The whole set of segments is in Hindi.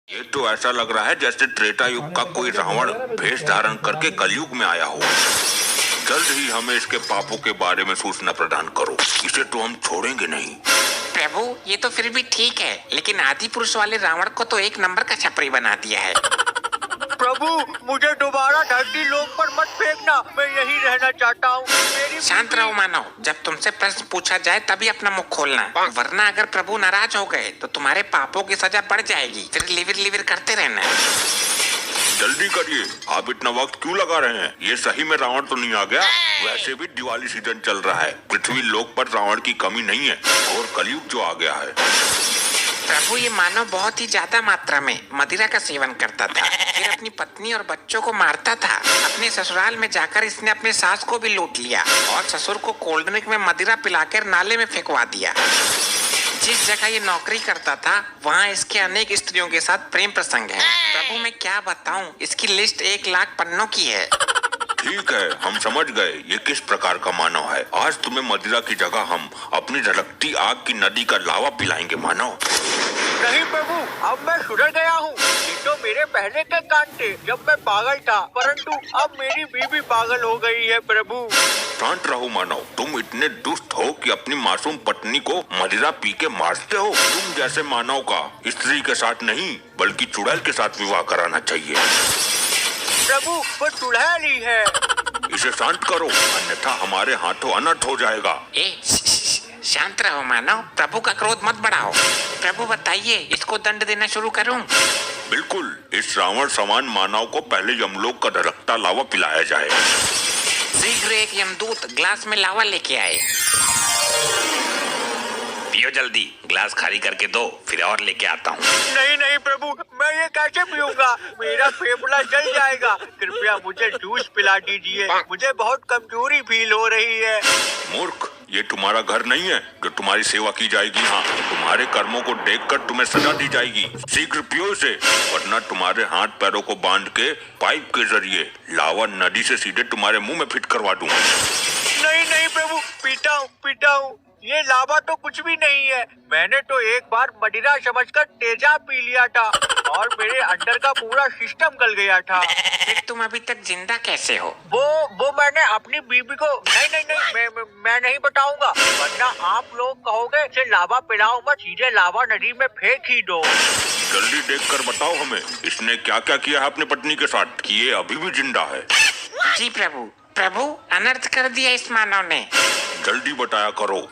ये तो ऐसा लग रहा है जैसे त्रेता युग का कोई रावण भेष धारण करके कलयुग में आया हो। जल्द ही हमें इसके पापों के बारे में सूचना प्रदान करो, इसे तो हम छोड़ेंगे नहीं। प्रभु ये तो फिर भी ठीक है, लेकिन आदि पुरुष वाले रावण को तो एक नंबर का छपरी बना दिया है। प्रभु मुझे दोबारा धरती लोक पर मत फेंकना, मैं यहीं रहना चाहता हूँ। शांत रहो मानव, जब तुमसे प्रश्न पूछा जाए तभी अपना मुख खोलना, वरना अगर प्रभु नाराज हो गए तो तुम्हारे पापों की सजा बढ़ जाएगी। फिर लिविर लिविर करते रहना। जल्दी करिए, आप इतना वक्त क्यों लगा रहे हैं? ये सही में रावण तो नहीं आ गया? वैसे भी दिवाली सीजन चल रहा है, पृथ्वी लोक पर रावण की कमी नहीं है और कलयुग जो आ गया है। प्रभु ये मानव बहुत ही ज्यादा मात्रा में मदिरा का सेवन करता था, फिर अपनी पत्नी और बच्चों को मारता था। अपने ससुराल में जाकर इसने अपने सास को भी लूट लिया और ससुर को कोल्ड ड्रिंक में मदिरा पिलाकर नाले में फेंकवा दिया। जिस जगह ये नौकरी करता था वहाँ इसके अनेक स्त्रियों के साथ प्रेम प्रसंग है। प्रभु मैं क्या बताऊं, इसकी लिस्ट 1 लाख पन्नों की है। ठीक है, हम समझ गए ये किस प्रकार का मानव है। आज तुम्हें मदिरा की जगह हम अपनी झलकती आग की नदी का लावा पिलाएंगे मानव। नहीं प्रभु, अब मैं सुधर गया हूँ। ये तो मेरे पहले के कांड थे जब मैं पागल था, परंतु अब मेरी बीवी पागल हो गई है प्रभु। शांत रहो मानव, तुम इतने दुष्ट हो कि अपनी मासूम पत्नी को मदिरा पी के मारते हो। तुम जैसे मानव का स्त्री के साथ नहीं बल्कि चुड़ैल के साथ विवाह कराना चाहिए। प्रभु वो चुड़ैल ही है। इसे शांत करो, अन्यथा हमारे हाथों अनर्थ हो जाएगा। शांत रहो मानव, प्रभु का क्रोध मत बढ़ाओ। प्रभु बताइए, इसको दंड देना शुरू करूं? बिल्कुल, इस रावण समान मानव को पहले यमलोक का धड़कता लावा पिलाया जाए। शीघ्र एक यमदूत ग्लास में लावा लेके आए। पियो जल्दी, ग्लास खाली करके दो, फिर और लेके आता हूँ। नहीं नहीं प्रभु, मैं ये कैसे पीऊंगा? मेरा फेफड़ा जल जाएगा। कृपया मुझे जूस पिला दीजिए, मुझे बहुत कमजोरी फील हो रही है। मूर्ख, ये तुम्हारा घर नहीं है जो तुम्हारी सेवा की जाएगी। हाँ, तुम्हारे कर्मों को देखकर तुम्हें सजा दी जाएगी। शीघ्र पियो इसे, वरना तुम्हारे हाथ पैरों को बांध के पाइप के जरिए लावा नदी से सीधे तुम्हारे मुंह में फिट करवा दूंगा। नहीं नहीं प्रभु, पीता हूँ। ये लावा तो कुछ भी नहीं है। मैंने तो एक बार मदिरा समझकर तेजाब पी लिया था और मेरे अंदर का पूरा सिस्टम गल गया था। फिर तुम अभी तक जिंदा कैसे हो? वो मैंने अपनी बीबी को नहीं, मैं नहीं बताऊंगा, वरना आप लोग कहोगे इसे लावा पिलाओ मत, सीधे लावा नदी में फेंक ही दो। जल्दी देखकर बताओ हमें, इसने क्या क्या किया है अपनी पत्नी के साथ कि ये अभी भी जिंदा है। जी प्रभु अनर्थ कर दिया इस मानव ने। जल्दी बताया करो।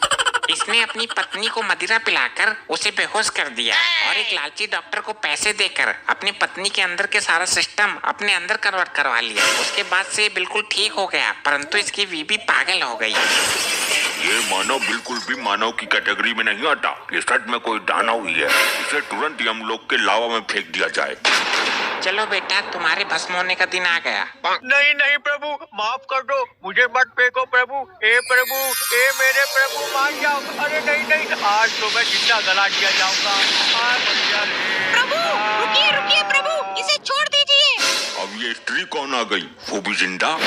इसने अपनी पत्नी को मदिरा पिलाकर उसे बेहोश कर दिया और एक लालची डॉक्टर को पैसे देकर अपनी पत्नी के अंदर के सारा सिस्टम अपने अंदर कन्वर्ट करवा लिया। उसके बाद से बिल्कुल ठीक हो गया, परंतु इसकी बीबी पागल हो गई। ये मानव बिल्कुल भी मानव की कैटेगरी में नहीं आता। ये सच में कोई दानव ही है। इसे तुरंत यमलोक के लावा में फेंक दिया जाए। चलो बेटा, तुम्हारे भस्म होने का दिन आ गया। नहीं प्रभु, माफ कर दो, मुझे मत फेंको प्रभु। ए मेरे प्रभु मान जाओ। अरे नहीं, आज तो मैं जिंदा गला दिया जाऊंगा। प्रभु रुकिए प्रभु, इसे छोड़ दीजिए। अब ये स्त्री कौन आ गई, वो भी जिंदा?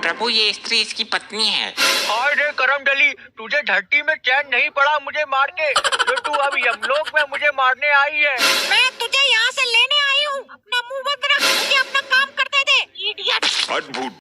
प्रभु ये स्त्री इसकी पत्नी है। अरे करम डली, तुझे धरती में चैन नहीं पड़ा मुझे मार के, जो तू अब यमलोक में मुझे मारने आई है। मैं तुझे यहाँ से लेने आई हूँ। अपना मुंह बंद रख, मुझे अपना काम करने दे, इडियट। अद्भुत।